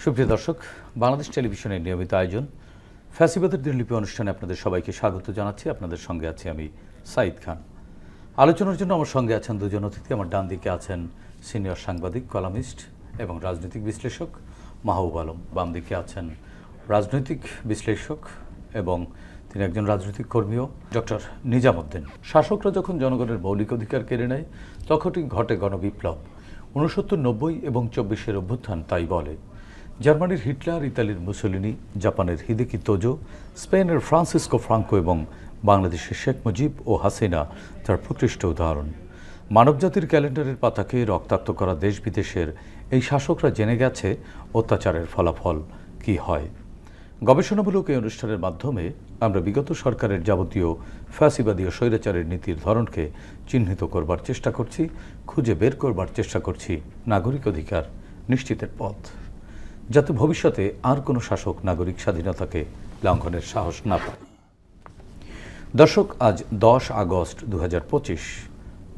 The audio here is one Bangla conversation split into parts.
সুপ্রিয় দর্শক, বাংলাদেশ টেলিভিশনের নিয়মিত আয়োজন ফ্যাসিবাদের দিনলিপি অনুষ্ঠানে আপনাদের সবাইকে স্বাগত জানাচ্ছি। আপনাদের সঙ্গে আছি আমি সাইদ খান। আলোচনার জন্য আমার সঙ্গে আছেন দুজন অতিথি। আমার ডান দিকে আছেন সিনিয়র সাংবাদিক, কলামিস্ট এবং রাজনৈতিক বিশ্লেষক মাহবুব আলম। বাম দিকে আছেন রাজনৈতিক বিশ্লেষক এবং তিনি একজন রাজনৈতিক কর্মীও ডক্টর নিজামুদ্দিন। শাসকরা যখন জনগণের মৌলিক অধিকার কেড়ে নেয় তখনই ঘটে গণবিপ্লব। 69, 90 এবং 24-এর অভ্যুত্থান তাই বলে। জার্মানির হিটলার, ইতালির মুসোলিনি, জাপানের হিদেকি তোজো, স্পেনের ফ্রান্সিসকো ফ্রাঙ্কো এবং বাংলাদেশের শেখ মুজিব ও হাসিনা তার প্রকৃষ্ট উদাহরণ। মানবজাতির ক্যালেন্ডারের পাতাকে রক্তাক্ত করা দেশ বিদেশের এই শাসকরা জেনে গেছে অত্যাচারের ফলাফল কি হয়। গবেষণামূলক এই অনুষ্ঠানের মাধ্যমে আমরা বিগত সরকারের যাবতীয় ফ্যাসিবাদী ও স্বৈরাচারের নীতির ধরনকে চিহ্নিত করবার চেষ্টা করছি, খুঁজে বের করবার চেষ্টা করছি নাগরিক অধিকার নিশ্চিতের পথ, যাতে ভবিষ্যতে আর কোনো শাসক নাগরিক স্বাধীনতাকে লঙ্ঘনের সাহস না পায়। দর্শক, আজ 10 আগস্ট 2025।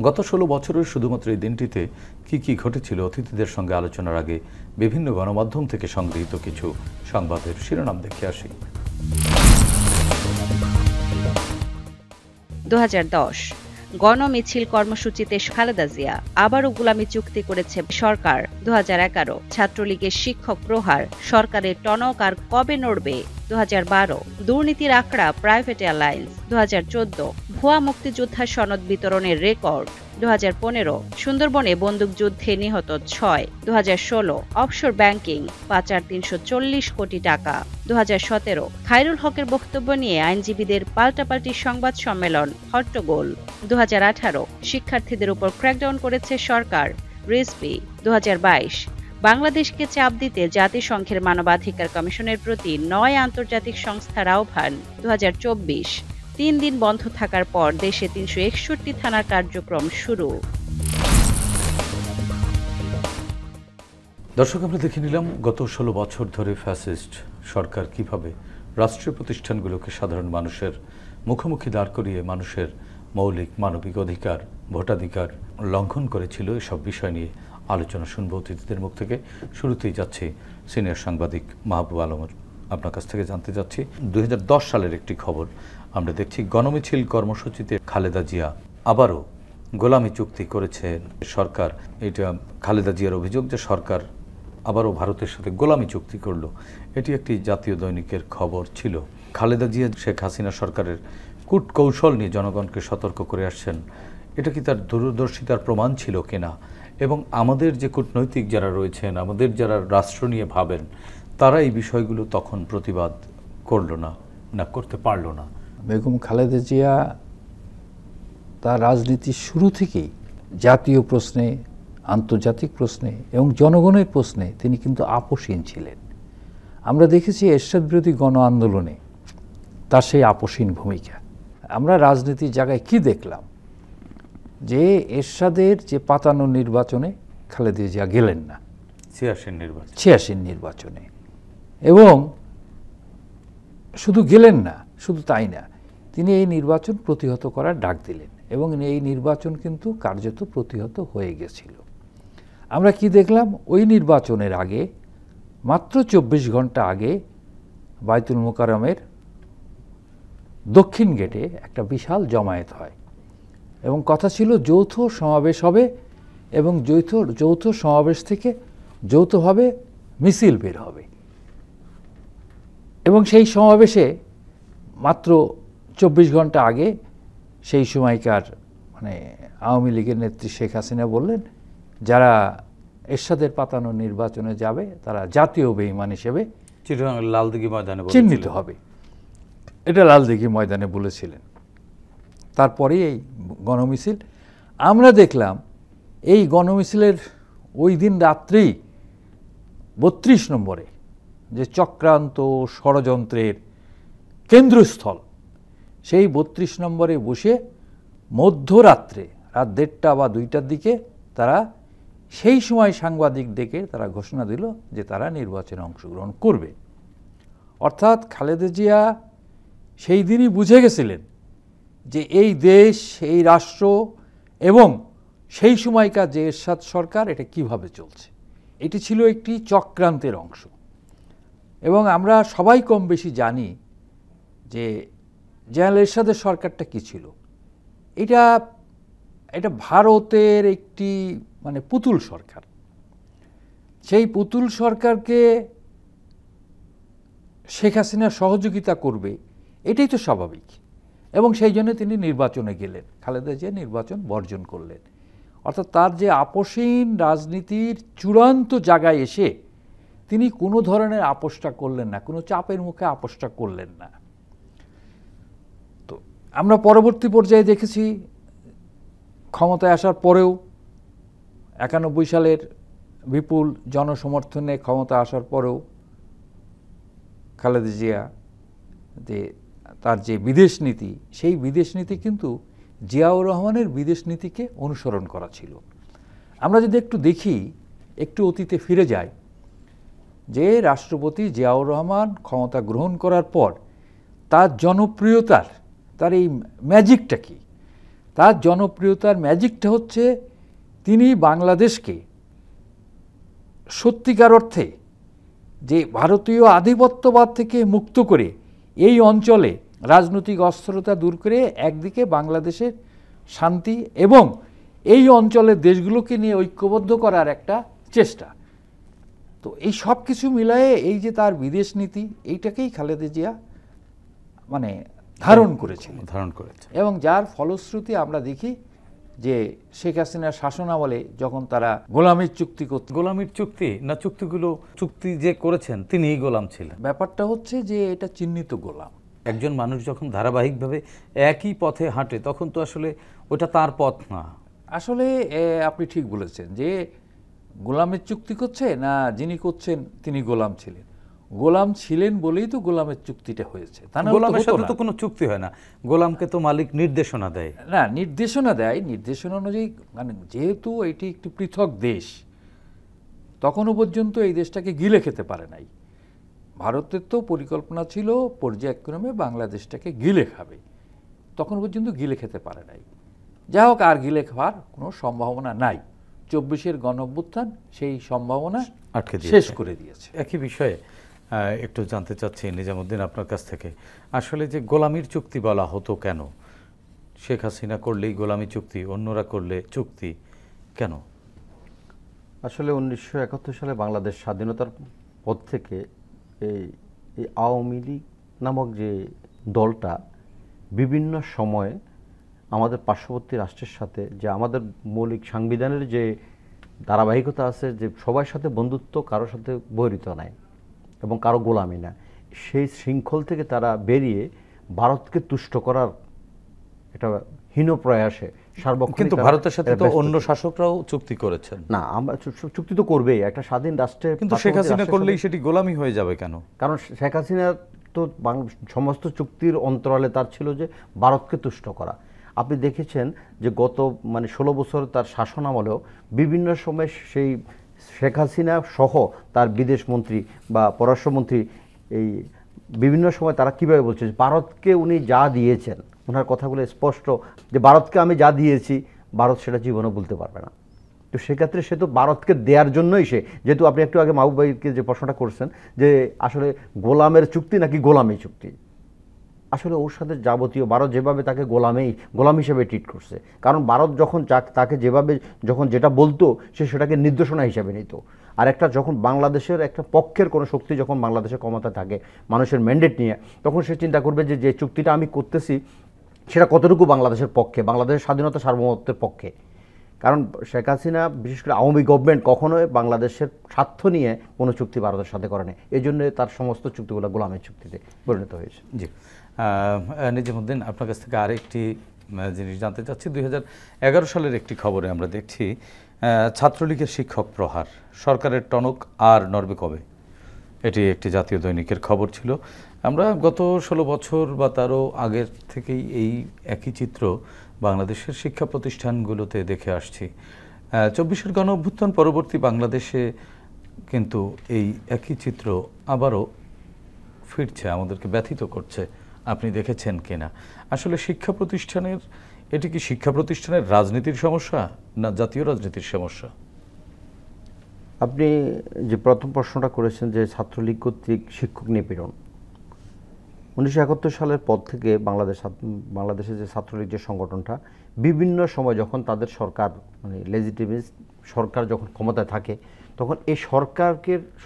গত 16 বছরের শুধুমাত্র এই দিনটিতে কি ঘটেছিল অতিথিদের সঙ্গে আলোচনার আগে বিভিন্ন গণমাধ্যম থেকে সংগৃহীত কিছু সংবাদের শিরোনাম দেখে আসি। 2010 গণমিছিল কর্মসূচিতে খালেদা জিয়া, আবারও গোলামি চুক্তি করেছে সরকার। 2011 ছাত্রলীগের শিক্ষক প্রহার, সরকারের টনক আর কবে নড়বে। 2012 দুর্নীতির আঁকড়া প্রাইভেট এয়ারলাইন্স। 2014 ভুয়া মুক্তিযোদ্ধা সনদ বিতরণের রেকর্ড। 2015 সুন্দরবনে বন্দুকযুদ্ধে নিহত 6। 2016 অফশোর ব্যাংকিং, পাচার 340 কোটি টাকা। 2017 খায়রুল হকের বক্তব্য নিয়ে আইনজীবীদের পাল্টাপাল্টি সংবাদ সম্মেলন, হট্টগোল। 2018 শিক্ষার্থীদের উপর ক্র্যাকডাউন করেছে সরকার, রিজভি। 2022 বাংলাদেশকে চাপ দিতে জাতিসংঘের মানবাধিকার কমিশনের প্রতি 9 আন্তর্জাতিক সংস্থার আহ্বান। 2024 3 দিন বন্ধ থাকার পর দেশে 361 থানার কার্যক্রম শুরু। দর্শক, আমরা দেখে নিলাম গত 16 বছর ধরে ফ্যাসিস্ট সরকার কিভাবে রাষ্ট্রীয় প্রতিষ্ঠানগুলোকে সাধারণ মানুষের মুখোমুখি দাঁড় করিয়ে মানুষের মৌলিক মানবিক অধিকার, ভোটাধিকার লঙ্ঘন করেছিল। এসব বিষয় নিয়ে আলোচনা শুনবো অতিথিদের মুখ থেকে। শুরুতেই যাচ্ছি সিনিয়র সাংবাদিক মাহবুব আলমের আপনার কাছ থেকে জানতে চাচ্ছি। 2010 সালের একটি খবর আমরা দেখছি, গণমিছিল কর্মসূচিতে খালেদা জিয়া আবারও গোলামি চুক্তি করেছে সরকার। এটা খালেদা জিয়ার অভিযোগ যে সরকার আবারও ভারতের সাথে গোলামি চুক্তি করলো। এটি একটি জাতীয় দৈনিকের খবর ছিল। খালেদা জিয়া শেখ হাসিনা সরকারের কূটকৌশল নিয়ে জনগণকে সতর্ক করে আসছেন। এটা কি তার দূরদর্শিতার প্রমাণ ছিল কিনা? এবং আমাদের যে কূটনৈতিক যারা রয়েছেন, আমাদের যারা রাষ্ট্র নিয়ে ভাবেন, তারা এই বিষয়গুলো তখন প্রতিবাদ করলো না করতে পারলো না। বেগম খালেদা জিয়া তার রাজনীতির শুরু থেকেই জাতীয় প্রশ্নে, আন্তর্জাতিক প্রশ্নে এবং জনগণের প্রশ্নে তিনি কিন্তু আপোষহীন ছিলেন। আমরা দেখেছি এরশাদ বিরোধী গণ আন্দোলনে তার সেই আপোষহীন ভূমিকা। আমরা রাজনীতির জায়গায় কি দেখলাম, যে এরশাদের যে ৫৫ নির্বাচনে খালেদা জিয়া গেলেন না, ৮৬ নির্বাচনে, এবং শুধু গেলেন না, শুধু তাই না, তিনি এই নির্বাচন প্রতিহত করার ডাক দিলেন এবং এই নির্বাচন কিন্তু কার্যত প্রতিহত হয়ে গেছিল। আমরা কি দেখলাম, ওই নির্বাচনের আগে মাত্র ২৪ ঘন্টা আগে বায়তুল মোকাররমের দক্ষিণ গেটে একটা বিশাল জমায়েত হয় এবং কথা ছিল যৌথ সমাবেশ হবে এবং যৌথ সমাবেশ থেকে যৌথভাবে মিছিল বের হবে। এবং সেই সমাবেশে মাত্র ২৪ ঘন্টা আগে সেই সময়কার মানে আওয়ামী লীগের নেত্রী শেখ হাসিনা বললেন, যারা এরশাদের পাতানো নির্বাচনে যাবে তারা জাতীয় বেঈমান হিসেবে চিটাগাং লালদিঘি ময়দানে চিহ্নিত হবে। এটা লালদিঘি ময়দানে বলেছিলেন। তারপরে এই গণমিছিল আমরা দেখলাম, এই গণমিছিলের ওই দিন রাত্রেই ৩২ নম্বরে যে চক্রান্ত ষড়যন্ত্রের কেন্দ্রস্থল, সেই ৩২ নম্বরে বসে মধ্যরাত্রে রাত ১:৩০ বা ২টার দিকে তারা সেই সময় সাংবাদিক ডেকে তারা ঘোষণা দিল যে তারা নির্বাচনে অংশগ্রহণ করবে। অর্থাৎ খালেদা জিয়া সেই দিনই বুঝে গেছিলেন যে এই দেশ, এই রাষ্ট্র এবং সেই সময়কার যে এরশাদ সরকার এটা কিভাবে চলছে। এটি ছিল একটি চক্রান্তের অংশ। এবং আমরা সবাই কম বেশি জানি যে জেনারেল এরশাদের সরকারটা কি ছিল। এটা ভারতের একটি মানে পুতুল সরকার। সেই পুতুল সরকারকে শেখ হাসিনা সহযোগিতা করবে, এটাই তো স্বাভাবিক। এবং সেই জন্য তিনি নির্বাচনে গেলেন, খালেদা জিয়া নির্বাচন বর্জন করলেন। অর্থাৎ তার যে আপোষহীন রাজনীতির চূড়ান্ত জায়গায় এসে তিনি কোনো ধরনের আপোষটা করলেন না, কোনো চাপের মুখে আপোষটা করলেন না। তো আমরা পরবর্তী পর্যায়ে দেখেছি ক্ষমতায় আসার পরেও ৯১ সালের বিপুল জনসমর্থনে ক্ষমতা আসার পরেও খালেদা জিয়া তার যে বিদেশ নীতি, সেই বিদেশ নীতি কিন্তু জিয়াউর রহমানের বিদেশ নীতিকে অনুসরণ করা ছিল। আমরা যদি একটু দেখি, একটু অতীতে ফিরে যাই, যে রাষ্ট্রপতি জিয়াউর রহমান ক্ষমতা গ্রহণ করার পর তার জনপ্রিয়তার, তার এই ম্যাজিকটা কি? তার জনপ্রিয়তার ম্যাজিকটা হচ্ছে তিনি বাংলাদেশকে সত্যিকার অর্থে যে ভারতীয় আধিপত্যবাদ থেকে মুক্ত করে এই অঞ্চলে রাজনৈতিক অস্থিরতা দূর করে একদিকে বাংলাদেশের শান্তি এবং এই অঞ্চলের দেশগুলোকে নিয়ে ঐক্যবদ্ধ করার একটা চেষ্টা। তো এই সব কিছু মিলায়ে এই যে তার বিদেশ নীতি, এইটাকেই খালেদা জিয়া মানে ধারণ করেছে। এবং যার ফলশ্রুতি আমরা দেখি যে শেখ হাসিনার শাসনামলে যখন তারা গোলামির চুক্তি করতে, গোলামির চুক্তি না চুক্তি যে করেছেন তিনিই গোলাম ছিলেন। ব্যাপারটা হচ্ছে যে এটা চিহ্নিত গোলাম। একজন মানুষ যখন ধারাবাহিকভাবে একই পথে হাঁটে তখন তো আসলে ওটা তার পথ না। আসলে আপনি ঠিক বলেছেন যে গোলামের চুক্তি করছে না, যিনি করছেন তিনি গোলাম ছিলেন। গোলাম ছিলেন বলেই তো গোলামের চুক্তিটা হয়েছে। গোলামের সাথে তো কোনো চুক্তি হয় না, গোলামকে তো মালিক নির্দেশনা দেয়। না, নির্দেশনা দেয়, নির্দেশনা অনুযায়ী, মানে যেহেতু এটি একটি পৃথক দেশ, তখনও পর্যন্ত এই দেশটাকে গিলে খেতে পারে নাই। ভারতের তো পরিকল্পনা ছিল পর্যায়ক্রমে বাংলাদেশটাকে গিলে খাবে, তখন পর্যন্ত গিলে খেতে পারে নাই। যাই হোক, আর গিলে খাওয়ার কোনো সম্ভাবনা নাই। ২৪-এর গণঅভ্যুত্থান সেই সম্ভাবনা শেষ করে দিয়েছে। একই বিষয়ে একটু জানতে চাচ্ছি নিজামুদ্দিন আপনার কাছ থেকে, আসলে যে গোলামির চুক্তি বলা হতো কেন? শেখ হাসিনা করলেই গোলামি চুক্তি, অন্যরা করলে চুক্তি কেন? আসলে ১৯৭১ সালে বাংলাদেশ স্বাধীনতার পর থেকে এই আওয়ামী লীগ নামক যে দলটা বিভিন্ন সময়ে আমাদের পার্শ্ববর্তী রাষ্ট্রের সাথে, যে আমাদের মৌলিক সাংবিধানের যে ধারাবাহিকতা আছে, যে সবার সাথে বন্ধুত্ব, কারোর সাথে বৈরিতা নাই এবং কারো গোলামি না, সেই শৃঙ্খল থেকে তারা বেরিয়ে ভারতকে তুষ্ট করার এটা হীন প্রয়াসে সার্বক্ষণিক। কিন্তু ভারতের সাথে তো অন্য শাসকরাও চুক্তি করেছেন। না, আমরা চুক্তি তো করবেই একটা স্বাধীন রাষ্ট্রে, কিন্তু শেখ হাসিনা করলেই সেটি গোলামি হয়ে যাবে কেন? কারণ শেখ হাসিনা তো সমস্ত চুক্তির অন্তরালে তার ছিল যে ভারতকে তুষ্ট করা। আপনি দেখেছেন যে গত ১৬ বছর তার শাসনামলেও বিভিন্ন সময় সেই শেখ হাসিনা সহ তার বিদেশ মন্ত্রী বা পররাষ্ট্রমন্ত্রী এই বিভিন্ন সময় তারা কীভাবে বলছে, ভারতকে উনি যা দিয়েছেন, ওনার কথাগুলো স্পষ্ট যে ভারতকে আমি যা দিয়েছি ভারত সেটা জীবনে বলতে পারবে না। তো সেক্ষেত্রে সে তো ভারতকে দেওয়ার জন্যই সে, যেহেতু আপনি একটু আগে মাহবুব ভাইকে যে প্রশ্নটা করছেন যে আসলে গোলামের চুক্তি নাকি গোলামি চুক্তি, আসলে ওর সাথে যাবতীয় ভারত যেভাবে তাকে গোলাম হিসেবে ট্রিট করছে। কারণ ভারত যখন তাকে যেভাবে যখন যেটা বলতো সে সেটাকে নির্দেশনা হিসাবে নিত। আর একটা যখন বাংলাদেশের একটা পক্ষের কোনো শক্তি যখন বাংলাদেশের ক্ষমতা থাকে মানুষের ম্যান্ডেট নিয়ে, তখন সে চিন্তা করবে যে চুক্তিটা আমি করতেছি সেটা কতটুকু বাংলাদেশের পক্ষে, বাংলাদেশের স্বাধীনতা সার্বভৌমত্বের পক্ষে। কারণ শেখ হাসিনা বিশেষ করে আওয়ামী গভর্নমেন্ট কখনোই বাংলাদেশের স্বার্থ নিয়ে কোনো চুক্তি ভারতের সাথে করেনি, এই জন্য তার সমস্ত চুক্তিগুলো গোলামের চুক্তিতে পরিণত হয়েছে। জি, নিজামুদ্দিন, আপনার কাছ থেকে আরেকটি জিনিস জানতে চাচ্ছি। 2011 সালের একটি খবরে আমরা দেখছি ছাত্রলীগের শিক্ষক প্রহার, সরকারের টনক আর নড়বে কবে, এটি একটি জাতীয় দৈনিকের খবর ছিল। আমরা গত 16 বছর বা তারও আগের থেকেই এই একই চিত্র বাংলাদেশের শিক্ষা প্রতিষ্ঠানগুলোতে দেখে আসছি। 24-এর গণ অভ্যুত্থান পরবর্তী বাংলাদেশে কিন্তু এই একই চিত্র আবারও ফিরছে, আমাদেরকে ব্যথিত করছে। আপনি দেখেছেন কিনা? আসলে শিক্ষা প্রতিষ্ঠানের, এটি কি শিক্ষা প্রতিষ্ঠানের রাজনীতির সমস্যা না জাতীয় রাজনীতির সমস্যা? আপনি যে প্রথম প্রশ্নটা করেছেন যে ছাত্রলীগ কর্তৃক শিক্ষক নিপীড়ন, 1971 সালের পর থেকে বাংলাদেশে যে ছাত্রলীগ যে সংগঠনটা বিভিন্ন সময় যখন তাদের সরকার মানে লেজিটিমেট সরকার যখন ক্ষমতায় থাকে তখন এই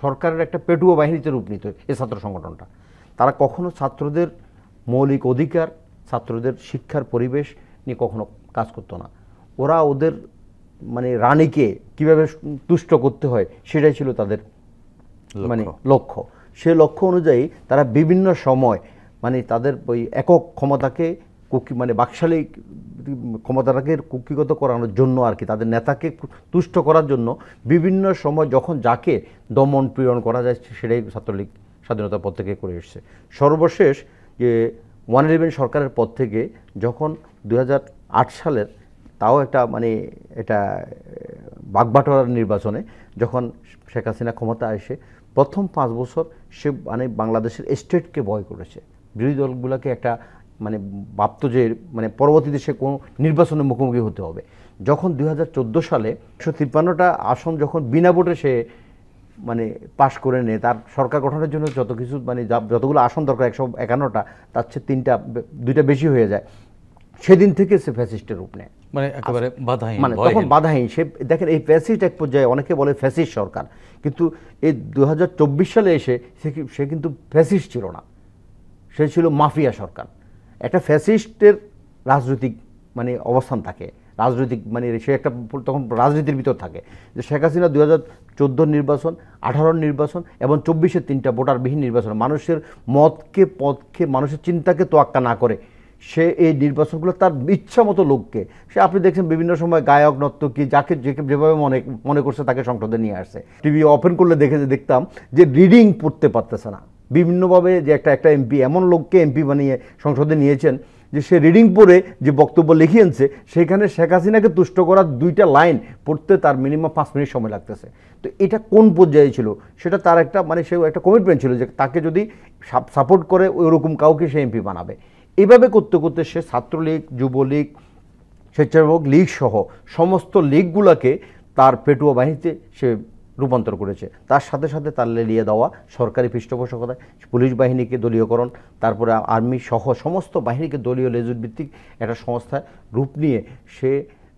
সরকারের একটা পেটুয়া বাহিনীতে রূপ নিত এই ছাত্র সংগঠনটা। তারা কখনো ছাত্রদের মৌলিক অধিকার, ছাত্রদের শিক্ষার পরিবেশ নিয়ে কখনো কাজ করতো না। ওরা ওদের মানে রানীকে কিভাবে তুষ্ট করতে হয় সেটাই ছিল তাদের মানে লক্ষ্য। সে লক্ষ্য অনুযায়ী তারা বিভিন্ন সময় মানে তাদের ওই একক ক্ষমতাকে মানে বাকশালী ক্ষমতাটাকে কুক্ষিগত করানোর জন্য আর কি, তাদের নেতাকে তুষ্ট করার জন্য বিভিন্ন সময় যখন যাকে দমন পীড়ন করা যায় সেটাই ছাত্রলীগ স্বাধীনতার পর থেকে করে এসছে। সর্বশেষ যে 111 সরকারের পর থেকে যখন 2008 সালের তাও একটা মানে এটা বাগবাটোয়ার নির্বাচনে যখন শেখ হাসিনা ক্ষমতা আসে প্রথম 5 বছর সে মানে বাংলাদেশের স্টেটকে ভয় করেছে, বিরোধী দলগুলোকে একটা মানে ভাবতো যে মানে পরবর্তীতে সে কোনো নির্বাচনের মুখোমুখি হতে হবে। যখন 2014 সালে 153টা আসন যখন বিনা ভোটে সে মানে পাশ করে নেয়, তার সরকার গঠনের জন্য যত কিছু মানে যতগুলো আসন দরকার 151টা তার চেয়ে 2টা বেশি হয়ে যায়, সেদিন থেকে সে ফ্যাসিস্টের রূপ নেয়, মানে একেবারে বাধাহীন, মানে তখন বাধাহীন। সে দেখেন এই ফ্যাসিস্ট এক পর্যায়ে অনেকে বলে ফ্যাসিস্ট সরকার, কিন্তু এই 2024 সালে এসে সে কিন্তু ফ্যাসিস্ট ছিল না, সে ছিল মাফিয়া সরকার। একটা ফ্যাসিস্টের রাজনৈতিক মানে অবস্থান থাকে, রাজনৈতিক মানে সে একটা তখন রাজনীতির ভিতর থাকে। যে শেখ হাসিনা 2014 নির্বাচন, 18 নির্বাচন এবং 24-এর 3টা ভোটারবিহীন নির্বাচন, মানুষের মতকে পথকে মানুষের চিন্তাকে তোয়াক্কা না করে সে এই নির্বাচনগুলো তার ইচ্ছা মতো লোককে সে আপনি দেখছেন বিভিন্ন সময় গায়ক নর্তকী যাকে যেভাবে মনে করছে তাকে সংসদে নিয়ে আসছে। টিভি ওপেন করলে দেখতাম যে রিডিং পড়তে পারতেছে না, বিভিন্নভাবে যে একটা এমপি এমন লোককে এমপি বানিয়ে সংসদে নিয়েছেন যে সে রিডিং পড়ে যে বক্তব্য লিখে আনছে সেখানে শেখ হাসিনাকে তুষ্ট করার 2টা লাইন পড়তে তার মিনিমাম 5 মিনিট সময় লাগতেছে। তো এটা কোন পর্যায়ে ছিল সেটা তার একটা মানে সে একটা কমিটমেন্ট ছিল যে তাকে যদি সাপোর্ট করে ওইরকম কাউকে সে এমপি বানাবে। এইভাবে করতে করতে সে ছাত্রলীগ, যুবলীগ, স্বেচ্ছাসেবক লীগ সহ সমস্ত লীগগুলোকে তার পেটুয়া বাহিনীতে সে রূপান্তর করেছে। তার সাথে সাথে তার লেলিয়ে দেওয়া সরকারি পৃষ্ঠপোষকতায় পুলিশ বাহিনীকে দলীয়করণ, তারপরে আর্মি সহ সমস্ত বাহিনীকে দলীয় লেজুর ভিত্তিক একটা সংস্থায় রূপ নিয়ে সে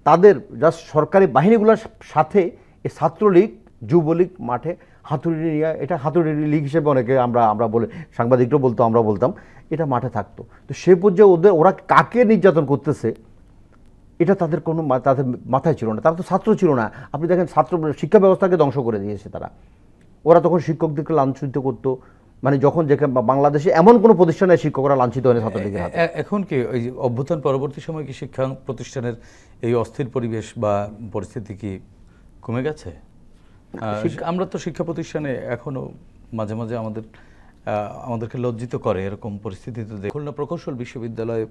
তাদের জাস্ট সরকারি বাহিনীগুলোর সাথে এই ছাত্রলীগ, যুবলীগ মাঠে হাতুড়ি নিয়ে, এটা হাতুড়ি লীগ হিসেবে অনেকে আমরা বলে সাংবাদিকরাও বলতো, আমরা বলতাম, এটা মাঠে থাকতো। তো সে পর্যায়ে ওরা কাকে নির্যাতন করতেছে এটা তাদের কোনো তাদের মাথায় ছিল না, তারা তো ছাত্র ছিল না। আপনি দেখেন ছাত্র শিক্ষা ব্যবস্থাকে ধ্বংস করে দিয়েছে তারা। ওরা তখন শিক্ষকদেরকে লাঞ্ছিত করতো, মানে যখন যেখানে বাংলাদেশে এমন কোনো প্রতিষ্ঠানে শিক্ষকরা লাঞ্ছিত হয়নি ছাত্রলীগের হাতে। এখন কি ওই অভ্যুত্থান পরবর্তী সময় কি শিক্ষা প্রতিষ্ঠানের এই অস্থির পরিবেশ বা পরিস্থিতি কি কমে গেছে? আমরা তো শিক্ষা প্রতিষ্ঠানে এখনো মাঝে মাঝে আমাদেরকে লজ্জিত করে এরকম পরিস্থিতিতে। খুলনা প্রকৌশল বিশ্ববিদ্যালয়ে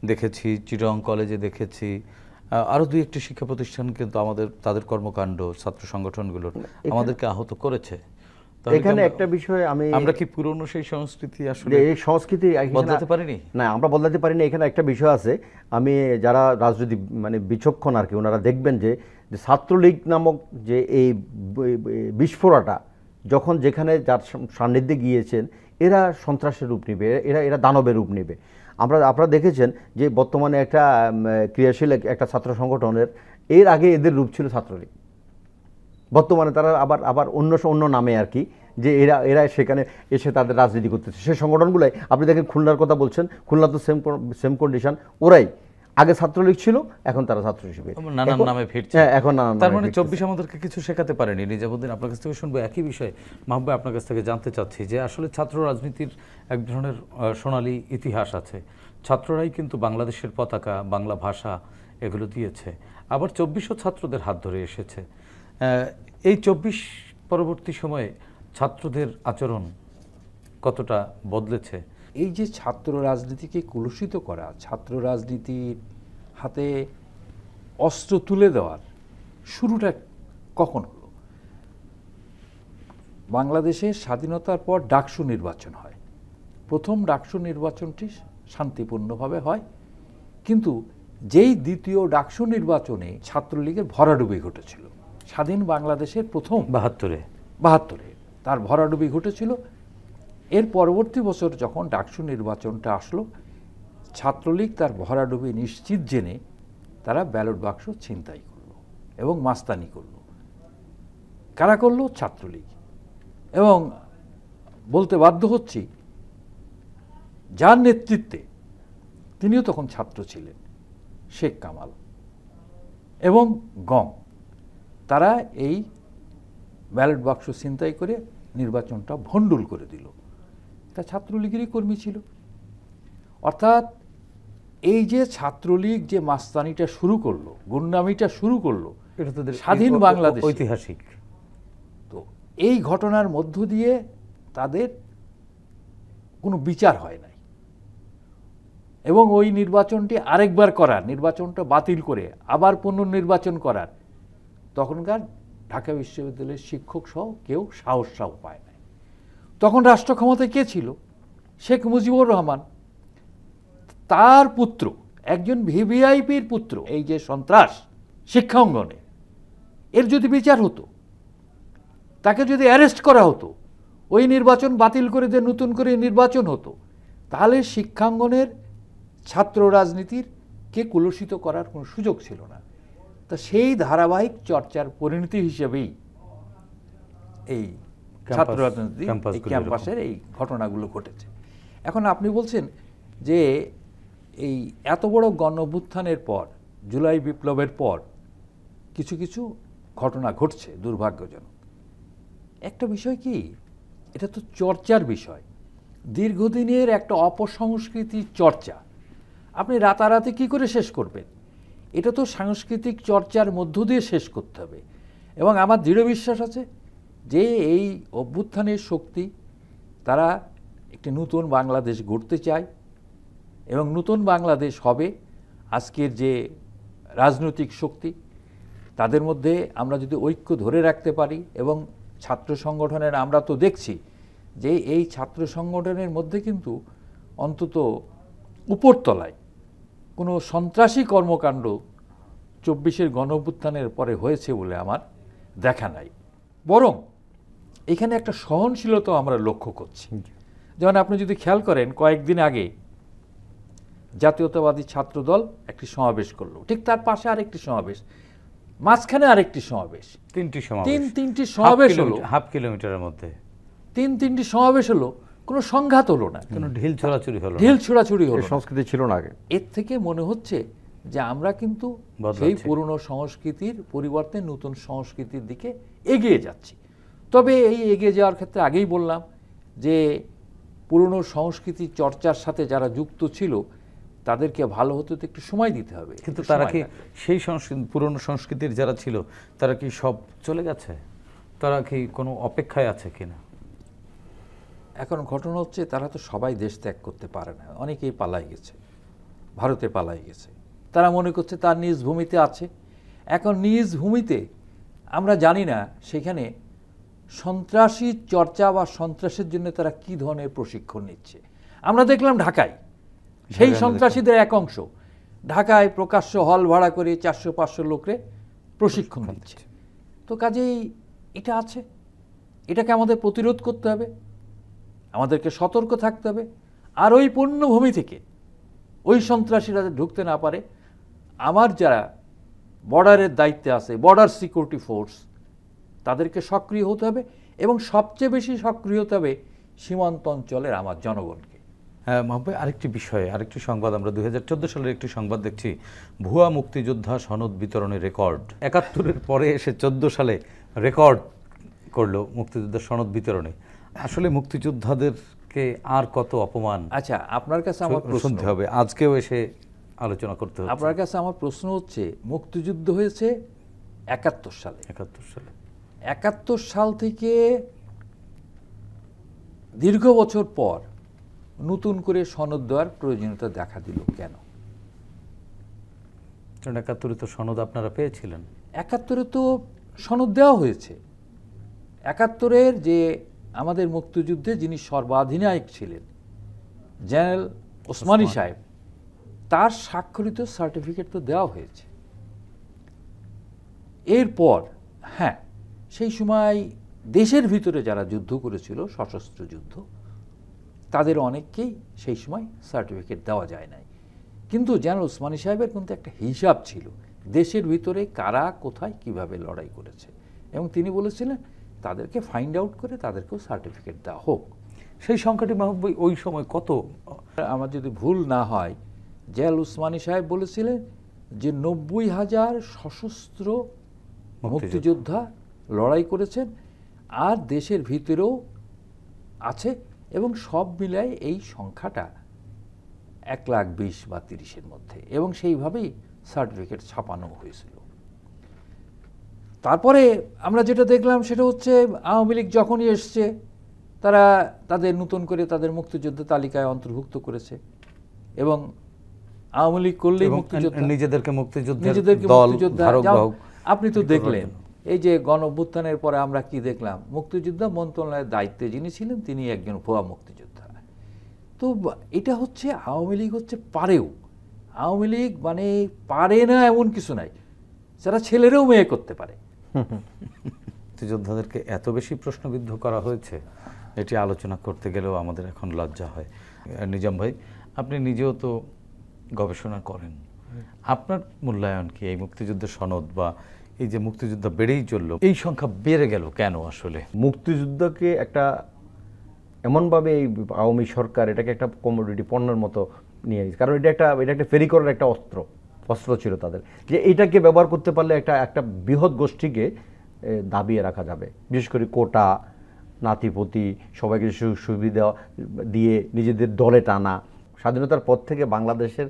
দেখেছি, চিটাগং কলেজে দেখেছি, আরো 2-1টি শিক্ষা প্রতিষ্ঠান কিন্তু তাদের কর্মকাণ্ড ছাত্র সংগঠনগুলোর আমাদেরকে আহত করেছে। এখানে একটা বিষয় আমরা কি পুরনো সেই সংস্কৃতি আসলে এই সংস্কৃতি বদলাতে পারিনি? না, আমরা বদলাতে পারিনি। এখানে একটা বিষয় আছে, আমি যারা রাজনীতি মানে বিচক্ষণ আর কি, ওনারা দেখবেন যে ছাত্রলীগ নামক যে এই বিস্ফোরাটা যখন যেখানে যার সান্নিধ্যে গিয়েছেন এরা সন্ত্রাসের রূপ নেবে, এরা দানবের রূপ নেবে। আপনারা দেখেছেন যে বর্তমানে একটা ক্রিয়াশীল একটা ছাত্র সংগঠনের এর আগে এদের রূপ ছিল ছাত্রলীগ, বর্তমানে তারা আবার অন্য নামে আর কি যে এরা এরা সেখানে এসে তাদের রাজনীতি করতেছে। সেই সংগঠনগুলাই আপনি দেখেন, খুলনার কথা বলছেন, খুলনা তো সেম কন্ডিশন, ওরাই আগে ছাত্রলীগ ছিল, এখন তারা ছাত্র হিসেবে নানান নামে ফিরছে। হ্যাঁ, এখন নানান তার নামে মানে ফিরতেছে। 24 আমাদেরকে কিছু শেখাতে পারেনি। নিজামুদ্দিন, আপনার কাছ থেকে শুনবো একই বিষয়ে। মাহবুব ভাই, আপনার কাছ থেকে জানতে চাচ্ছি যে আসলে ছাত্র রাজনীতির এক ধরনের সোনালী ইতিহাস আছে। ছাত্ররাই কিন্তু বাংলাদেশের পতাকা, বাংলা ভাষা এগুলো দিয়েছে, আবার 2400 ছাত্রদের হাত ধরে এসেছে। এই 24 পরবর্তী সময়ে ছাত্রদের আচরণ কতটা বদলেছে? এই যে ছাত্র রাজনীতিকে কলুষিত করা, ছাত্র রাজনীতির হাতে অস্ত্র তুলে দেওয়ার শুরুটা কখন হলো? বাংলাদেশের স্বাধীনতার পর ডাকসু নির্বাচন হয়। প্রথম ডাকসু নির্বাচনটি শান্তিপূর্ণভাবে হয়, কিন্তু যেই দ্বিতীয় ডাকসু নির্বাচনে ছাত্রলীগের ভরাডুবি ঘটেছিল, স্বাধীন বাংলাদেশের প্রথম 72-এ তার ভরাডুবি ঘটেছিল। এর পরবর্তী বছর যখন ডাকসু নির্বাচনটা আসলো, ছাত্রলীগ তার ভরাডুবি নিশ্চিত জেনে তারা ব্যালট বাক্স ছিনতাই করলো এবং মাস্তানি করলো। কারা করলো? ছাত্রলীগ। এবং বলতে বাধ্য হচ্ছি, যার নেতৃত্বে, তিনিও তখন ছাত্র ছিলেন, শেখ কামাল এবং গং, তারা এই ব্যালট বাক্স ছিনতাই করে নির্বাচনটা ভণ্ডুল করে দিল। তা ছাত্রলীগেরই কর্মী ছিল। অর্থাৎ এই যে ছাত্রলীগ যে মাস্তানিটা শুরু করলো, গুন্ডামিটা শুরু করলো এটা তো স্বাধীন বাংলাদেশ, ঐতিহাসিক। তো এই ঘটনার মধ্য দিয়ে তাদের কোনো বিচার হয় নাই, এবং ওই নির্বাচনটি আরেকবার করার, নির্বাচনটা বাতিল করে আবার পুনর্নির্বাচন করার তখনকার ঢাকা বিশ্ববিদ্যালয়ের শিক্ষক সহ কেউ সাহসটাও পায় নাই। তখন রাষ্ট্র ক্ষমতায় কে ছিল? শেখ মুজিবুর রহমান। তার পুত্র, একজন ভিভিআইপির পুত্র, এই যে সন্ত্রাস শিক্ষা অঙ্গনে, এর যদি বিচার হতো, তাকে যদি অ্যারেস্ট করা হতো, ওই নির্বাচন বাতিল করে দিয়ে নতুন করে নির্বাচন হতো, তাহলে শিক্ষাঙ্গনের ছাত্র রাজনীতির কে কলুষিত করার কোনো সুযোগ ছিল না। তা সেই ধারাবাহিক চর্চার পরিণতি হিসেবেই এই ছাত্র রাজনীতি, ক্যাম্পাসের এই ঘটনাগুলো ঘটেছে। এখন আপনি বলছেন যে এই এত বড় গণঅভ্যুত্থানের পর, জুলাই বিপ্লবের পর কিছু কিছু ঘটনা ঘটছে দুর্ভাগ্যজনক। একটা বিষয় কি, এটা তো চর্চার বিষয়, দীর্ঘদিনের একটা অপসংস্কৃতির চর্চা। আপনি রাতারাতি কি করে শেষ করবেন? এটা তো সাংস্কৃতিক চর্চার মধ্য দিয়ে শেষ করতে হবে। এবং আমার দৃঢ় বিশ্বাস আছে যে এই অভ্যুত্থানের শক্তি, তারা একটি নতুন বাংলাদেশ গড়তে চায়, এবং নতুন বাংলাদেশ হবে আজকের যে রাজনৈতিক শক্তি, তাদের মধ্যে আমরা যদি ঐক্য ধরে রাখতে পারি। এবং ছাত্র সংগঠনের আমরা তো দেখছি যে এই ছাত্র সংগঠনের মধ্যে কিন্তু অন্তত উপরতলায় কোনো সন্ত্রাসী কর্মকাণ্ড 24-এর গণঅভ্যুত্থানের পরে হয়েছে বলে আমার দেখা নাই, বরং এখানে একটা সহনশীলতা আমরা লক্ষ্য করছি। যেমন আপনি যদি খেয়াল করেন, কয়েকদিন আগে জাতীয়তাবাদী ছাত্রদল একটি সমাবেশ করলো, ঠিক তার পাশে আরেকটি সমাবেশ, মাঝখানে আরেকটি সমাবেশ, তিনটি সমাবেশ হলো হাফ কিলোমিটারের মধ্যে, তিনটি সমাবেশ হলো, কোনো সংঘাত হলো না, কোনো ঢিল ছোড়াছুড়ি হলো না। সংস্কৃতি ছিল না আগে। এর থেকে মনে হচ্ছে যে আমরা কিন্তু সেই পুরনো সংস্কৃতির পরিবর্তে নতুন সংস্কৃতির দিকে এগিয়ে যাচ্ছি। তবে এই এগিয়ে যাওয়ার ক্ষেত্রে আগেই বললাম যে পুরনো সংস্কৃতি চর্চার সাথে যারা যুক্ত ছিল তাদেরকে ভালো হতে তো একটু সময় দিতে হবে। কিন্তু তারা কি সেই পুরনো সংস্কৃতির যারা ছিল তারা কি সব চলে গেছে? তারা কি কোনো অপেক্ষায় আছে কিনা? এখন ঘটনা হচ্ছে, তারা তো সবাই দেশ ত্যাগ করতে পারে না, অনেকেই পালাই গেছে, ভারতে পালাই গেছে। তারা মনে করছে তার নিজ ভূমিতে আছে। এখন নিজ ভূমিতে আমরা জানি না সেখানে সন্ত্রাসী চর্চা বা সন্ত্রাসের জন্য তারা কি ধরনের প্রশিক্ষণ নিচ্ছে। আমরা দেখলাম ঢাকায় সেই সন্ত্রাসীদের এক অংশ ঢাকায় প্রকাশ্য হল ভাড়া করে 400-500 লোকরে প্রশিক্ষণ দিচ্ছে। তো কাজেই এটা আছে, এটাকে আমাদের প্রতিরোধ করতে হবে, আমাদেরকে সতর্ক থাকতে হবে। আর ওই পূর্ণভূমি থেকে ওই সন্ত্রাসীরা ঢুকতে না পারে, আমার যারা বর্ডারের দায়িত্বে আছে, বর্ডার সিকিউরিটি ফোর্স, তাদেরকে সক্রিয় হতে হবে এবং সবচেয়ে বেশি সক্রিয় হতে হবে সীমান্ত অঞ্চলের আমার জনগণকে। হ্যাঁ মাহবুব ভাই, আরেকটি বিষয়ে আরেকটি সংবাদ, আমরা 2014 সালের একটি সংবাদ দেখছি, ভুয়া মুক্তিযোদ্ধা সনদ বিতরণের রেকর্ড। 71-এর পরে এসে 14 সালে রেকর্ড করলো মুক্তিযোদ্ধার সনদ বিতরণে। আসলে মুক্তিযোদ্ধাদেরকে আর কত অপমান আচ্ছা, আপনার কাছে আমার প্রশ্ন শুনতে হবে, আজকেও এসে আলোচনা করতে হবে। আপনার কাছে আমার প্রশ্ন হচ্ছে, মুক্তিযুদ্ধ হয়েছে 71 সালে, 71 সালে, 71 সাল থেকে দীর্ঘ বছর পর নতুন করে সনদ দেওয়ার প্রয়োজনীয়তা দেখা দিল কেন? কারণ 71-এ তো সনদ আপনারা পেয়েছিলেন। 71-এ তো সনদ দেওয়া হয়েছে। 71-এর যে আমাদের মুক্তিযুদ্ধে যিনি সর্বাধিনায়ক ছিলেন জেনারেল ওসমানী সাহেব, তার স্বাক্ষরিত সার্টিফিকেট তো দেওয়া হয়েছে। এরপর হ্যাঁ, সেই সময় দেশের ভিতরে যারা যুদ্ধ করেছিল, সশস্ত্র যুদ্ধ, তাদের অনেককেই সেই সময় সার্টিফিকেট দেওয়া যায় নাই। কিন্তু জেনারেল ওসমানী সাহেবের কিন্তু একটা হিসাব ছিল দেশের ভিতরে কারা কোথায় কিভাবে লড়াই করেছে, এবং তিনি বলেছিলেন তাদেরকে ফাইন্ড আউট করে তাদেরকেও সার্টিফিকেট দেওয়া হোক। সেই সংখ্যাটি মাহবুব ভাই ওই সময় কত? আমার যদি ভুল না হয়, জেনারেল ওসমানী সাহেব বলেছিলেন যে 90,000 সশস্ত্র মুক্তিযোদ্ধা লড়াই করেছেন, আর দেশের ভিতরেও আছে, এবং সব মিলায় এই সংখ্যাটা 1,20,000 বা 30-এর মধ্যে, এবং সেইভাবেই সার্টিফিকেট ছাপানো হয়েছিল। তারপরে আমরা যেটা দেখলাম সেটা হচ্ছে, আওয়ামী লীগ যখনই এসছে তারা তাদের নতুন করে তাদের মুক্তিযোদ্ধা তালিকায় অন্তর্ভুক্ত করেছে, এবং আওয়ামী লীগ করলেই মুক্তিযোদ্ধা, নিজেদেরকে মুক্তিযোদ্ধা নিজেদেরকে দল মুক্তিযোদ্ধা। ধারক বাহক। আপনি তো দেখলেন এই যে গণ অভ্যুত্থানের পরে আমরা কি দেখলাম, মুক্তিযোদ্ধা মন্ত্রণালয়ের দায়িত্বে যিনি ছিলেন তিনি একজন ভুয়া মুক্তিযোদ্ধা। তো এটা হচ্ছে আওয়ামী লীগ হচ্ছে পারেও, আওয়ামী লীগ মানে পারে না এমন কিছু নাই, যারা ছেলেরাও মেয়ে করতে পারে। মুক্তিযোদ্ধাদেরকে এত বেশি প্রশ্নবিদ্ধ করা হয়েছে, এটি আলোচনা করতে গেলেও আমাদের এখন লজ্জা হয়। নিজাম ভাই, আপনি নিজেও তো গবেষণা করেন, আপনার মূল্যায়ন কি এই মুক্তিযুদ্ধের সনদ বা এই যে মুক্তিযুদ্ধ বেড়েই চললো, এই সংখ্যা বেড়ে গেল কেন? আসলে মুক্তিযুদ্ধকে একটা এমনভাবে এই আওয়ামী সরকার এটাকে একটা কমোডিটি পণ্যের মতো নিয়ে গেছে, কারণ এটা একটা ফেরি করার একটা অস্ত্র ছিল তাদের, যে এটাকে ব্যবহার করতে পারলে একটা বৃহৎ গোষ্ঠীকে দাবিয়ে রাখা যাবে, বিশেষ করে কোটা, নাতিপতি, সবাইকে সুবিধা দিয়ে নিজেদের দলে টানা। স্বাধীনতার পর থেকে বাংলাদেশের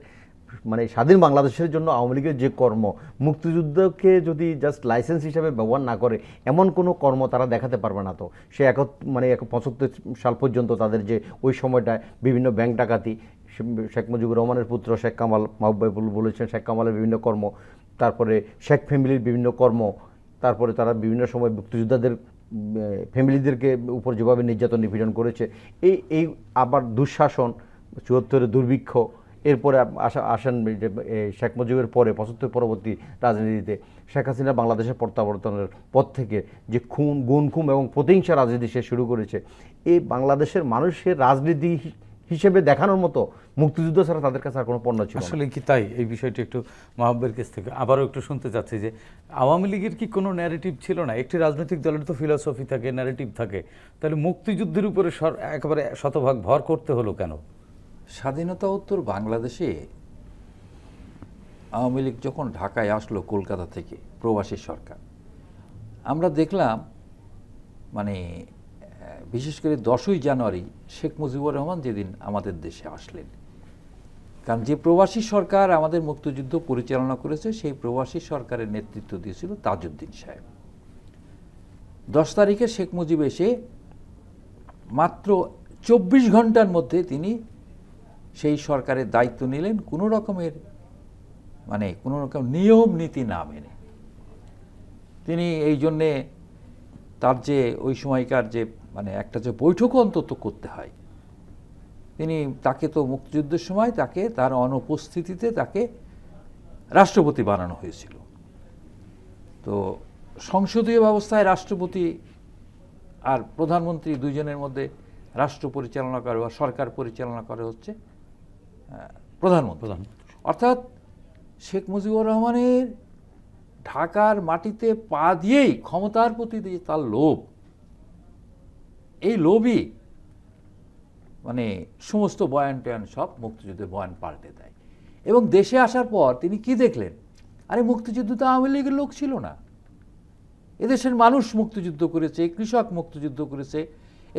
মানে স্বাধীন বাংলাদেশের জন্য আওয়ামী লীগের যে কর্ম, মুক্তিযুদ্ধকে যদি জাস্ট লাইসেন্স হিসাবে ব্যবহার না করে এমন কোনো কর্ম তারা দেখাতে পারবে না। তো সে 75 সাল পর্যন্ত তাদের যে ওই সময়টায় বিভিন্ন ব্যাংক ডাকাতি, শেখ মুজিবুর রহমানের পুত্র শেখ কামাল, মাহবুব ভাই বলেছেন শেখ কামালের বিভিন্ন কর্ম, তারপরে শেখ ফ্যামিলির বিভিন্ন কর্ম, তারপরে তারা বিভিন্ন সময় মুক্তিযোদ্ধাদের ফ্যামিলিদেরকে উপর যেভাবে নির্যাতন নিপীড়ন করেছে, এই আবার দুঃশাসন, 74-এর দুর্ভিক্ষ, এরপরে আসেন শেখ মুজিবের পরে 75 পরবর্তী রাজনীতিতে শেখ হাসিনা বাংলাদেশের প্রত্যাবর্তনের পর থেকে যে গুম এবং প্রতিহিংসা রাজনীতি সে শুরু করেছে, এই বাংলাদেশের মানুষের রাজনীতি হিসেবে দেখানোর মতো মুক্তিযুদ্ধ ছাড়া তাদের কাছে আর কোনো পণ্য ছিল না। আসলে কি তাই? এই বিষয়টি একটু মাহবুবের কাছ থেকে আবারও একটু শুনতে চাচ্ছি যে আওয়ামী লীগের কি কোনো ন্যারেটিভ ছিল না? একটি রাজনৈতিক দলের তো ফিলসফি থাকে, ন্যারেটিভ থাকে, তাহলে মুক্তিযুদ্ধের উপরে একেবারে শতভাগ ভর করতে হলো কেন? স্বাধীনতা উত্তর বাংলাদেশে আওয়ামী লীগ যখন ঢাকায় আসলো কলকাতা থেকে, প্রবাসী সরকার, আমরা দেখলাম মানে বিশেষ করে 10ই জানুয়ারি শেখ মুজিবুর রহমান যেদিন আমাদের দেশে আসলেন, কারণ যে প্রবাসী সরকার আমাদের মুক্তিযুদ্ধ পরিচালনা করেছে সেই প্রবাসী সরকারের নেতৃত্ব দিয়েছিল তাজউদ্দিন সাহেব। 10 তারিখে শেখ মুজিব এসে মাত্র 24 ঘন্টার মধ্যে তিনি সেই সরকারের দায়িত্ব নিলেন, কোনো রকমের মানে কোনো রকম নিয়ম নীতি না মেনে। তিনি এই জন্যে তার যে ওই সময়কার যে মানে একটা যে বৈঠকও অন্তত করতে হয়, তাকে তো মুক্তিযুদ্ধের সময় তাকে তার অনুপস্থিতিতে তাকে রাষ্ট্রপতি বানানো হয়েছিল। তো সংসদীয় ব্যবস্থায় রাষ্ট্রপতি আর প্রধানমন্ত্রী দুইজনের মধ্যে রাষ্ট্র পরিচালনা করে বা সরকার পরিচালনা করে হচ্ছে প্রধানমন্ত্রী। অর্থাৎ শেখ মুজিবুর রহমানের ঢাকার মাটিতে পা দিয়েই ক্ষমতার প্রতি তার লোভ, এই লোভই মানে সমস্ত বয়ান টয়ান সব মুক্তিযুদ্ধের বয়ান পাল্টে দেয়। এবং দেশে আসার পর তিনি কি দেখলেন, আরে মুক্তিযুদ্ধ তো আওয়ামী লীগের লোক ছিল না, এদেশের মানুষ মুক্তিযুদ্ধ করেছে, কৃষক মুক্তিযুদ্ধ করেছে,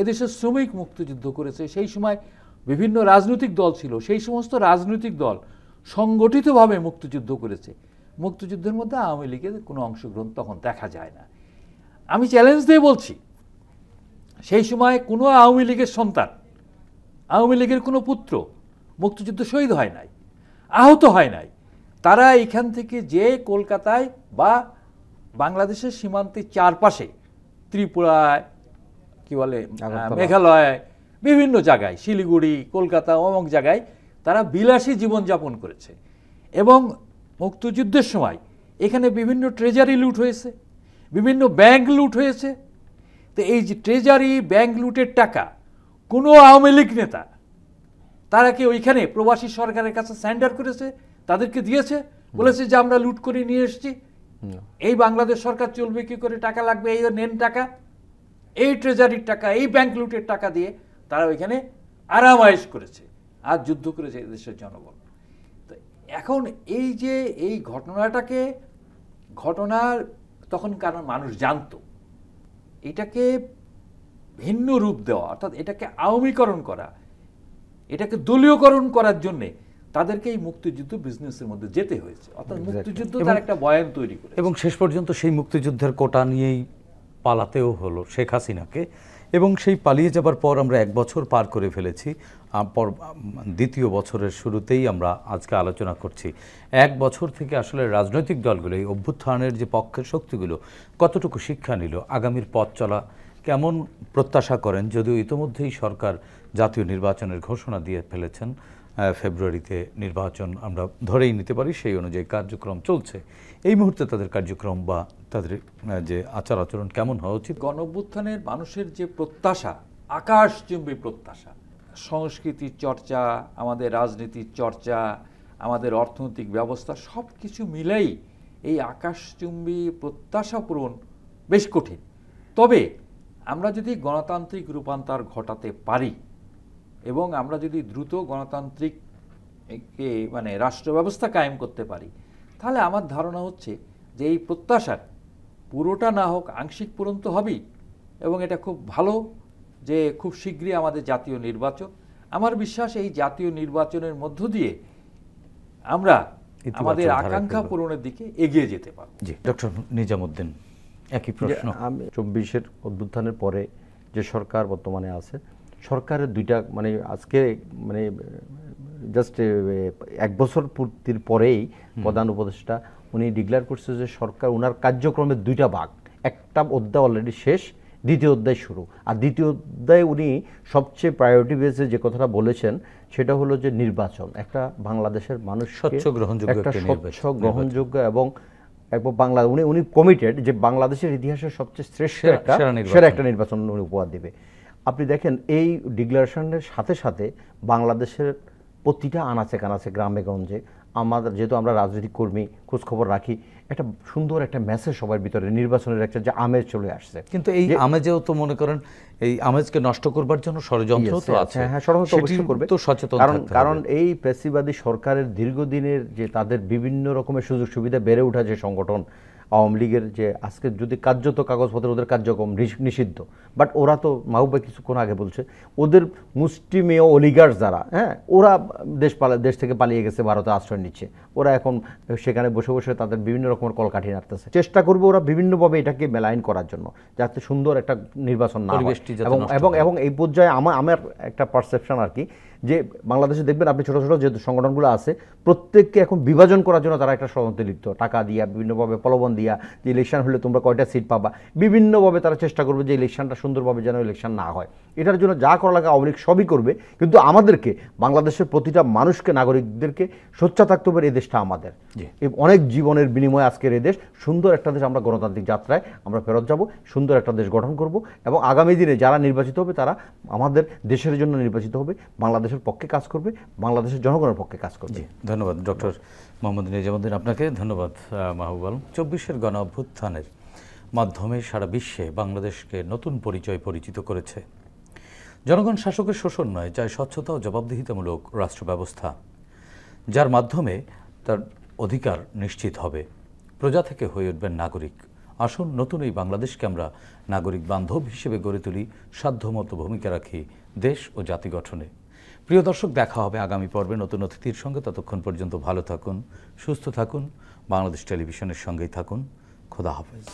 এদেশের শ্রমিক মুক্তিযুদ্ধ করেছে। সেই সময় বিভিন্ন রাজনৈতিক দল ছিল, সেই সমস্ত রাজনৈতিক দল সংগঠিতভাবে মুক্তিযুদ্ধ করেছে। মুক্তিযুদ্ধের মধ্যে আওয়ামী লীগের কোনো অংশগ্রহণ তখন দেখা যায় না। আমি চ্যালেঞ্জ দিয়ে বলছি, সেই সময় কোনো আওয়ামী লীগের সন্তান, আওয়ামী লীগের কোনো পুত্র মুক্তিযুদ্ধ শহীদ হয় নাই, আহত হয় নাই। তারা এখান থেকে যে কলকাতায় বা বাংলাদেশের সীমান্তের চারপাশে, ত্রিপুরায়, কি বলে, মেঘালয়, বিভিন্ন জায়গায়, শিলিগুড়ি, কলকাতা, অনেক জায়গায় তারা বিলাসী জীবনযাপন করেছে। এবং মুক্তিযুদ্ধের সময় এখানে বিভিন্ন ট্রেজারি লুট হয়েছে, বিভিন্ন ব্যাংক লুট হয়েছে। তো এই যে ট্রেজারি ব্যাংক লুটের টাকা কোনো আওয়ামী লীগ নেতা তারা কি ওইখানে প্রবাসী সরকারের কাছে স্যান্ডার করেছে, তাদেরকে দিয়েছে, বলেছে যে আমরা লুট করে নিয়ে এসেছি, এই বাংলাদেশ সরকার চলবে কি করে, টাকা লাগবে, এই নেন টাকা, এই ট্রেজারির টাকা, এই ব্যাংক লুটের টাকা দিয়ে তারা ওইখানে আরামায়েশ করেছে আর যুদ্ধ করেছে দেশের জনগণ। তো এখন এই যে এই ঘটনার তখন কারণ মানুষ জানতো, এটাকে ভিন্ন রূপ দেওয়া, অর্থাৎ এটাকে আওয়ামীকরণ করা, এটাকে দলীয়করণ করার জন্যে তাদেরকে এই মুক্তিযুদ্ধ বিজনেসের মধ্যে যেতে হয়েছে। অর্থাৎ মুক্তিযুদ্ধ তার একটা বয়ান তৈরি করে, এবং শেষ পর্যন্ত সেই মুক্তিযুদ্ধের কোটা নিয়েই পালাতেও হলো শেখ হাসিনাকে। এবং সেই পালিয়ে যাবার পর আমরা 1 বছর পার করে ফেলেছি। দ্বিতীয় বছরের শুরুতেই আমরা আজকে আলোচনা করছি 1 বছর থেকে আসলে রাজনৈতিক দলগুলো, এই অভ্যুত্থানের যে পক্ষের শক্তিগুলো কতটুকু শিক্ষা নিল, আগামীর পথ চলা কেমন প্রত্যাশা করেন। যদিও ইতোমধ্যেই সরকার জাতীয় নির্বাচনের ঘোষণা দিয়ে ফেলেছেন, ফেব্রুয়ারিতে নির্বাচন আমরা ধরেই নিতে পারি, সেই অনুযায়ী কার্যক্রম চলছে। এই মুহূর্তে তাদের কার্যক্রম বা তাদের যে আচার আচরণ কেমন হওয়া উচিত? গণঅভ্যুত্থানের মানুষের যে প্রত্যাশা, আকাশচুম্বী প্রত্যাশা, সংস্কৃতির চর্চা, আমাদের রাজনীতির চর্চা, আমাদের অর্থনৈতিক ব্যবস্থা, সব কিছু মিলেই এই আকাশচুম্বী প্রত্যাশা পূরণ বেশ কঠিন। তবে আমরা যদি গণতান্ত্রিক রূপান্তর ঘটাতে পারি এবং আমরা যদি দ্রুত গণতান্ত্রিক মানে রাষ্ট্র ব্যবস্থা কায়েম করতে পারি, তাহলে আমার ধারণা হচ্ছে যে এই প্রত্যাশার পুরোটা না হোক আংশিক পূরণ তো হবেই। এবং এটা খুব ভালো যে খুব শীঘ্রই আমাদের জাতীয় নির্বাচন। আমার বিশ্বাস এই জাতীয় নির্বাচনের মধ্য দিয়ে আমরা আমাদের আকাঙ্ক্ষা পূরণের দিকে এগিয়ে যেতে পারব। জি, ডক্টর নিজামুদ্দিন, একই প্রশ্ন। আমি 24-এর অভ্যুত্থানের পরে যে সরকার বর্তমানে আছে, সরকারের দুইটা মানে আজকে মানে জাস্ট 1 বছর পূর্তির পরেই প্রধান উপদেষ্টা উনি ডিক্লেয়ার করছে যে সরকার ওনার কার্যক্রমের 2টা ভাগ, একটা অধ্যায় অলরেডি শেষ, দ্বিতীয় অধ্যায় শুরু। আর দ্বিতীয় অধ্যায়ে উনি সবচেয়ে প্রায়োরিটি বেসে যে কথাটা বলেছেন সেটা হলো যে নির্বাচন, একটা বাংলাদেশের মানুষ স্বচ্ছ গ্রহণযোগ্য এবং বাংলা উনি কমিটেড যে বাংলাদেশের ইতিহাসের সবচেয়ে শ্রেষ্ঠ সেরা একটা নির্বাচন উনি উপহার দেবে। আপনি দেখেন এই ডিক্লারেশনের সাথে সাথে বাংলাদেশের প্রতিটা আনাচে কানাচে, গ্রামে গঞ্জে, আমাদের যেহেতু আমরা রাজনৈতিক কর্মী, খোঁজখবর রাখি, একটা সুন্দর একটা মেসেজ সবার ভিতরে নির্বাচনের একটা যে আমেজ চলে আসছে। কিন্তু এই আমেজেও তো মনে করেন এই আমেজকে নষ্ট করবার জন্য ষড়যন্ত্র তো আছে। হ্যাঁ, ষড়যন্ত্র অবশ্যই করবে, তো সচেতন কারণ এই পেশিবাদী সরকারের দীর্ঘদিনের যে তাদের বিভিন্ন রকমের সুযোগ সুবিধা বেড়ে ওঠা যে সংগঠন আওয়ামী লীগের, যে আজকে যদি কার্যত কাগজপত্র ওদের কার্যক্রম নিষিদ্ধ, বাট ওরা তো মাহবুব কিছুক্ষণ আগে বলছে ওদের মুষ্টিমেয় অলিগার্স যারা, হ্যাঁ, ওরা দেশ থেকে পালিয়ে গেছে, ভারতে আশ্রয় নিচ্ছে, ওরা এখন সেখানে বসে বসে তাদের বিভিন্ন রকমের কলকাঠি নাড়তেছে। চেষ্টা করবে ওরা বিভিন্নভাবে এটাকে মেলাইন করার জন্য যাতে সুন্দর একটা নির্বাচন না হয়। এবং এই পর্যায়ে আমার একটা পারসেপশন আর কি, যে বাংলাদেশে দেখবেন আপনি ছোট ছোট যে সংগঠনগুলো আছে প্রত্যেককে এখন বিভাজন করার জন্য তারা একটা ষড়যন্ত্রে লিপ্ত, টাকা দিয়া, বিভিন্নভাবে প্রলোভন দিয়া, যে ইলেকশন হলে তোমরা কয়টা সিট পাবা, বিভিন্নভাবে তারা চেষ্টা করবে যে ইলেকশনটা সুন্দরভাবে যেন ইলেকশন না হয়। এটার জন্য যা করা লাগে আওয়ামী লীগ সবই করবে, কিন্তু আমাদেরকে বাংলাদেশের প্রতিটা মানুষকে, নাগরিকদেরকে সোচ্চার থাকতে হবে, এই দেশটা আমাদের, অনেক জীবনের বিনিময়ে আজকের এই দেশ, সুন্দর একটা দেশ, আমরা গণতান্ত্রিক যাত্রায় আমরা ফেরত যাব, সুন্দর একটা দেশ গঠন করব, এবং আগামী দিনে যারা নির্বাচিত হবে তারা আমাদের দেশের জন্য নির্বাচিত হবে, বাংলাদেশের পক্ষে কাজ করবে, বাংলাদেশের জনগণের পক্ষে কাজ করবে। ধন্যবাদ ডক্টর মোহাম্মদ নিজামুদ্দিন, আপনাকে ধন্যবাদ মাহবুব আলম। 24-এর গণ অভ্যুত্থানের মাধ্যমে সারা বিশ্বে বাংলাদেশকে নতুন পরিচয় পরিচিত করেছে জনগণ শাসকের শোষণ নয়, চাই স্বচ্ছতা ও জবাবদিহিতামূলক রাষ্ট্র ব্যবস্থা, যার মাধ্যমে তার অধিকার নিশ্চিত হবে। প্রজা থেকে হয়ে উঠবেন নাগরিক। আসুন নতুন এই বাংলাদেশকে আমরা নাগরিক বান্ধব হিসেবে গড়ে তুলি, সাধ্যমতো ভূমিকা রাখি দেশ ও জাতি গঠনে। প্রিয় দর্শক, দেখা হবে আগামী পর্বে নতুন অতিথির সঙ্গে। ততক্ষণ পর্যন্ত ভালো থাকুন, সুস্থ থাকুন, বাংলাদেশ টেলিভিশনের সঙ্গেই থাকুন। খোদা হাফেজ।